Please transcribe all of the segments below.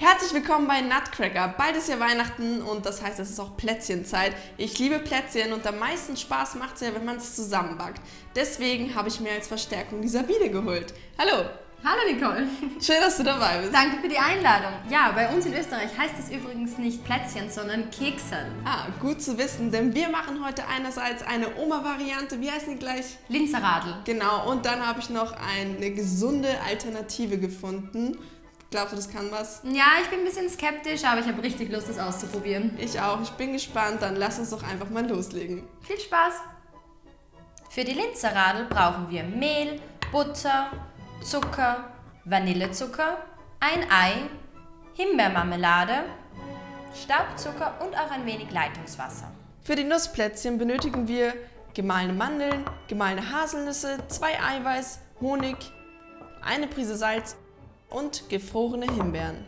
Herzlich willkommen bei Nutcracker. Bald ist ja Weihnachten und das heißt, es ist auch Plätzchenzeit. Ich liebe Plätzchen und am meisten Spaß macht es ja, wenn man es zusammenbackt. Deswegen habe ich mir als Verstärkung die Sabine geholt. Hallo! Hallo Nicole! Schön, dass du dabei bist. Danke für die Einladung. Ja, bei uns in Österreich heißt es übrigens nicht Plätzchen, sondern Keksen. Ah, gut zu wissen, denn wir machen heute einerseits eine Oma-Variante. Wie heißen die gleich? Linzerradl. Genau, und dann habe ich noch eine gesunde Alternative gefunden. Glaubst du, das kann was? Ja, ich bin ein bisschen skeptisch, aber ich habe richtig Lust, das auszuprobieren. Ich auch. Ich bin gespannt. Dann lass uns doch einfach mal loslegen. Viel Spaß! Für die Linzerradl brauchen wir Mehl, Butter, Zucker, Vanillezucker, ein Ei, Himbeermarmelade, Staubzucker und auch ein wenig Leitungswasser. Für die Nussplätzchen benötigen wir gemahlene Mandeln, gemahlene Haselnüsse, 2 Eiweiß, Honig, eine Prise Salz und gefrorene Himbeeren.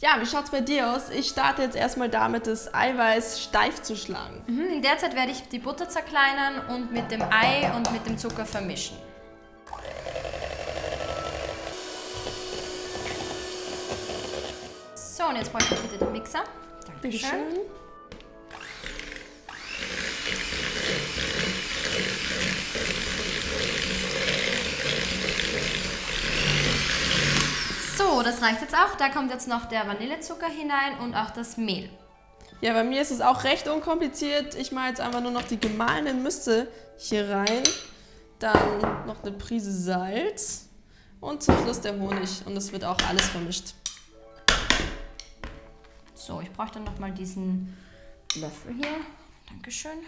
Ja, wie schaut's bei dir aus? Ich starte jetzt erstmal damit, das Eiweiß steif zu schlagen. In der Zeit werde ich die Butter zerkleinern und mit dem Ei und mit dem Zucker vermischen. So, und jetzt brauche ich bitte den Mixer. Dankeschön. So, das reicht jetzt auch. Da kommt jetzt noch der Vanillezucker hinein und auch das Mehl. Ja, bei mir ist es auch recht unkompliziert. Ich mache jetzt einfach nur noch die gemahlenen Nüsse hier rein. Dann noch eine Prise Salz und zum Schluss der Honig. Und es wird auch alles vermischt. So, ich brauche dann nochmal diesen Löffel hier. Dankeschön.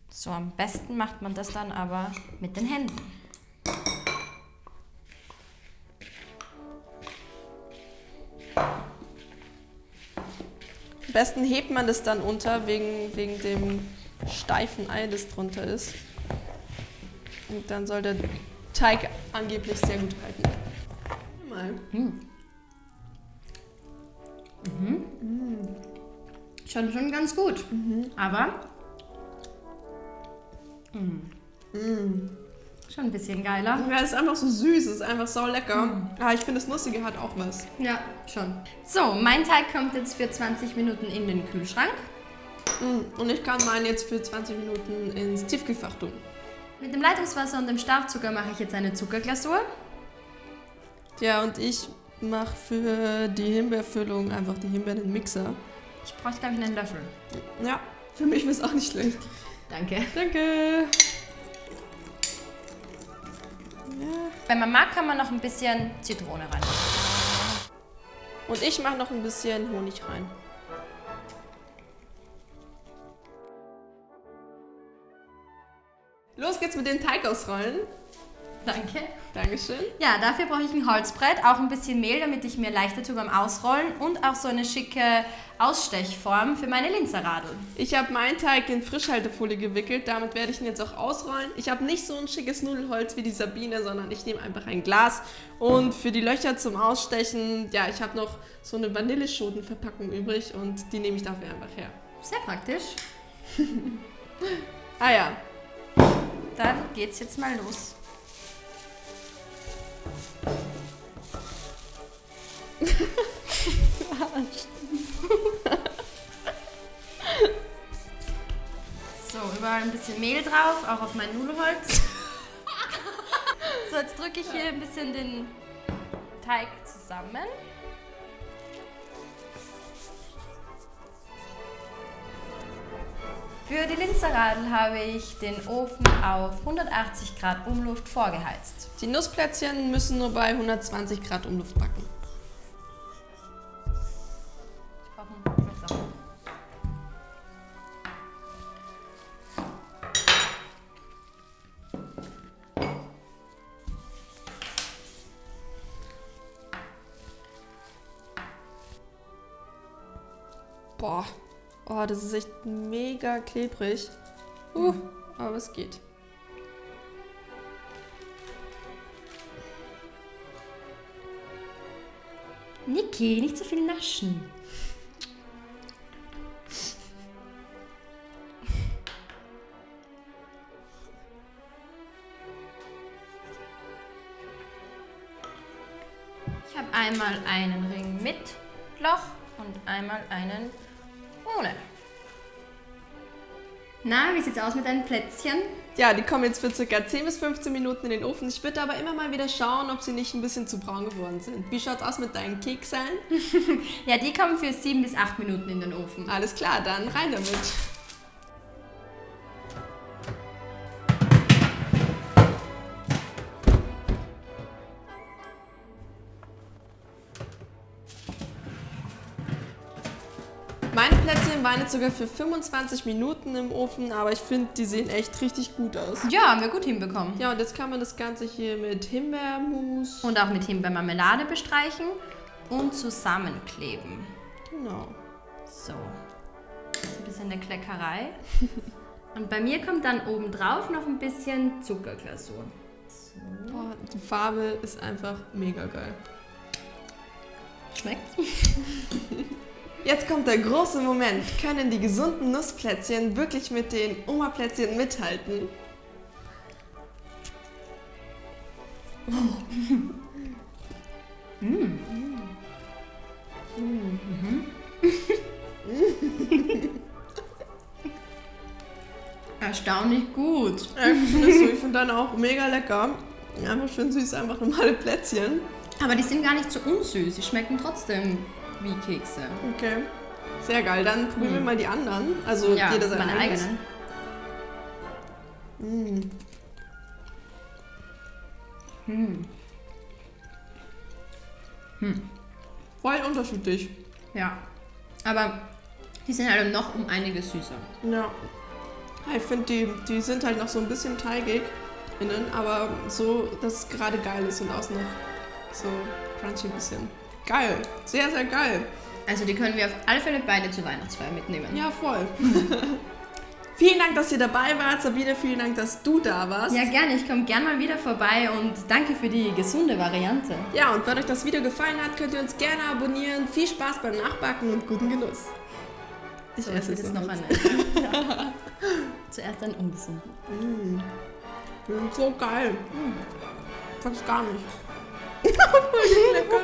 So, am besten macht man das dann aber mit den Händen. Am besten hebt man das dann unter, wegen dem steifen Ei, das drunter ist. Und dann soll der Teig angeblich sehr gut halten. Mal. Schon ganz gut. Aber schon ein bisschen geiler. Ja, es ist einfach so süß, es ist einfach sau lecker. Ich finde, das Nussige hat auch was. Ja, schon. So, mein Teig kommt jetzt für 20 Minuten in den Kühlschrank. Und ich kann meinen jetzt für 20 Minuten ins Tiefkühlfach tun. Mit dem Leitungswasser und dem Staubzucker mache ich jetzt eine Zuckerglasur. Ja, und ich mache für die Himbeerfüllung einfach die Himbeeren in den Mixer. Ich brauche, glaube ich, einen Löffel. Ja, für mich wäre es auch nicht schlecht. Danke. Danke. Wenn man mag, kann man noch ein bisschen Zitrone rein. Und ich mache noch ein bisschen Honig rein. Los geht's mit dem Teig ausrollen. Danke. Dankeschön. Ja, dafür brauche ich ein Holzbrett, auch ein bisschen Mehl, damit ich mir leichter tue beim Ausrollen und auch so eine schicke Ausstechform für meine Linzerradl. Ich habe meinen Teig in Frischhaltefolie gewickelt, damit werde ich ihn jetzt auch ausrollen. Ich habe nicht so ein schickes Nudelholz wie die Sabine, sondern ich nehme einfach ein Glas. Und für die Löcher zum Ausstechen, ja, ich habe noch so eine Vanilleschotenverpackung übrig und die nehme ich dafür einfach her. Sehr praktisch. Ah ja. Dann geht's jetzt mal los. So, überall ein bisschen Mehl drauf, auch auf mein Nudelholz. So, jetzt drücke ich hier ein bisschen den Teig zusammen. Für die Linzerradl habe ich den Ofen auf 180 Grad Umluft vorgeheizt. Die Nussplätzchen müssen nur bei 120 Grad Umluft backen. Ich brauche ein Messer. Boah, oh, das ist echt mega klebrig. Aber es geht. Niki, nicht so viel naschen. einmal einen Ring mit Loch und einmal einen ohne. Na, wie sieht's aus mit deinen Plätzchen? Ja, die kommen jetzt für ca. 10 bis 15 Minuten in den Ofen. Ich würde aber immer mal wieder schauen, ob sie nicht ein bisschen zu braun geworden sind. Wie schaut's aus mit deinen Keksen? Ja, die kommen für 7 bis 8 Minuten in den Ofen. Alles klar, dann rein damit. Meine Plätzchen waren jetzt sogar für 25 Minuten im Ofen, aber ich finde, die sehen echt richtig gut aus. Ja, haben wir gut hinbekommen. Ja, und jetzt kann man das Ganze hier mit Himbeermus Und auch mit Himbeermarmelade bestreichen und zusammenkleben. Genau. So. Das ist ein bisschen eine Kleckerei. Und bei mir kommt dann obendrauf noch ein bisschen Zuckerglasur. So. Boah, die Farbe ist einfach mega geil. Schmeckt's? Jetzt kommt der große Moment. Können die gesunden Nussplätzchen wirklich mit den Oma-Plätzchen mithalten? Erstaunlich gut. Ich finde dann auch mega lecker. Einfach schön süß, einfach normale Plätzchen. Aber die sind gar nicht so unsüß. Die schmecken trotzdem wie Kekse. Okay. Sehr geil. Dann probieren wir mal die anderen. Also Ja, jeder seine meine eigenes. eigenen. Voll unterschiedlich. Ja. Aber die sind halt noch um einiges süßer. Ja. Ich finde, die sind halt noch so ein bisschen teigig innen, aber so, dass es gerade geil ist und außen noch so crunchy ein bisschen. Geil. Sehr, sehr geil. Also die können wir auf alle Fälle beide zur Weihnachtsfeier mitnehmen. Ja, voll. Vielen Dank, dass ihr dabei wart. Sabine, vielen Dank, dass du da warst. Ja, gerne. Ich komme gerne mal wieder vorbei und danke für die gesunde Variante. Ja, und wenn euch das Video gefallen hat, könnt ihr uns gerne abonnieren. Viel Spaß beim Nachbacken und guten Genuss. Ich esse jetzt noch eine. Ja. Zuerst einen ungesunden. Das ist so geil. Fast gar nicht. Voll lecker.